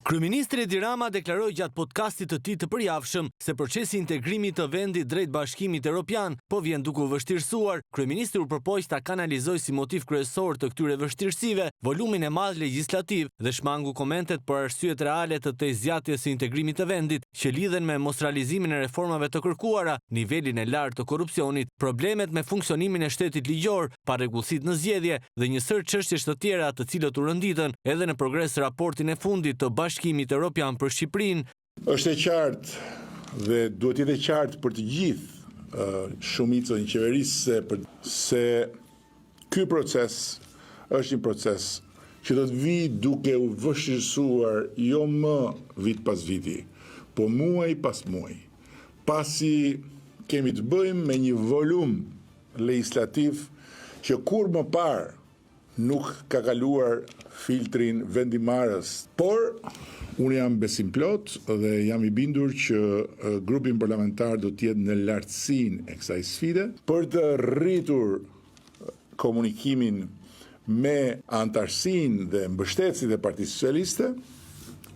Kryeministri Edi Rama deklaroi gjatë podcastit të tij të përjavshëm se procesi i integrimit të vendit drejt Bashkimit Evropian po vjen duke u vështirësuar. Kryeministri u përpoq ta kanalizojë si motiv kryesor të këtyre vështirësive volumin e madh legjislativ dhe shmangu komentet për arsyet reale të zgjatjes së integrimit të vendit, që lidhen me mosrealizimin e reformave të kërkuara, nivelin e lartë të korrupsionit, problemet me funksionimin e shtetit ligjor, parregullsitë në zgjedhje dhe një sër çështjesh të tjera të cilët u rënditën edhe në progres raportin e fundit të Bashkimit Evropian për Shqipërinë. Është e qartë dhe duhet jetë e qartë për të gjithë shumicën e qeverisë se ky proces është një proces që do të vijë duke u vështirësuar jo më vit pas viti, po muaj pas muaj. Pasi kemi të bëjmë me një volum legislativ që kur më parë nuk ka kaluar filtrin vendimarrës, por unë jam besim plot dhe jam i bindur që grupin parlamentar do të jetë në lartësinë e kësaj sfide për të rritur komunikimin me antarësinë dhe mbështetësit e Partisë Socialiste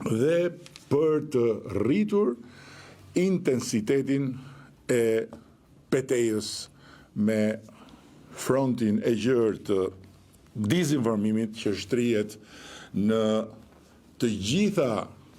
dhe për të rritur intensitetin e petejës me frontin e gjerë të dizinformimit që shtrihet në të gjitha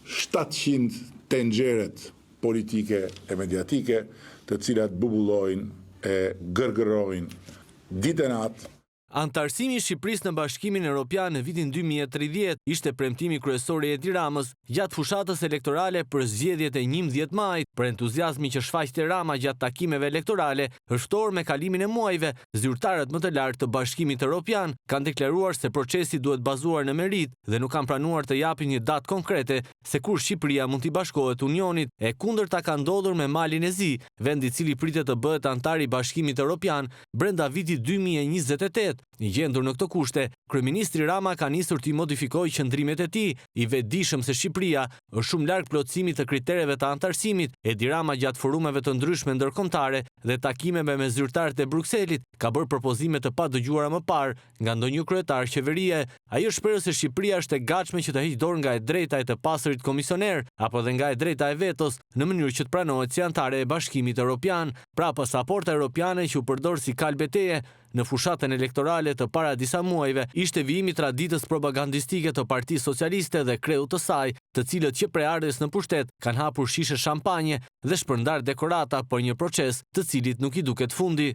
700 tenxheret politike e mediatike, të cilat bubullojnë e gërgërojnë ditë e natë. Antarësimi i Shqipërisë në Bashkimin Evropian në vitin 2030 ishte premtimi kryesor i Edi Ramës gjatë fushatës elektorale për zgjedhjet e 11 majit. Për entuziazmi që shfaqte Rama gjatë takimeve elektorale, është ftohur me kalimin e muajve, zyrtarët më të lartë të Bashkimit Evropian kanë deklaruar se procesi duhet bazuar në merit dhe nuk kanë pranuar të japin një datë konkrete se kur Shqipëria mund t'i bashkohet Unionit. E kundërta ka ndodhur me Malin e Zi, vendi i cili pritet të bëhet antar i Bashkimit Evropian brenda vitit 2028. I gjendur në këto kushte, kryeministri Rama ka nisur t'i modifikojë qëndrimet e tij, i vetëdijshëm se Shqipëria është shumë larg plotësimit të kritereve të antarësimit. Edi Rama gjatë forumeve të ndryshme ndërkombëtare dhe takimeve me zyrtarët e Brukselit ka bërë propozime të padëgjuara më parë nga ndonjë kryetar qeverie. Ai është shprehur se Shqipëria është e gatshme që të heqë dorë nga e drejta e të pasurit komisioner apo dhe nga e drejta e vetos në mënyrë që të pranohet si antare e Bashkimit Evropian. Pra pasaporta europiane që u përdor si kal beteje në fushatën elektorale të para disa muajve ishte vijimi i traditës propagandistike të Partisë Socialiste dhe kreut të saj, të cilët që prej ardhes në pushtet kanë hapur shishe shampanje dhe shpërndar dekorata për një proces të cilit nuk i duket fundi.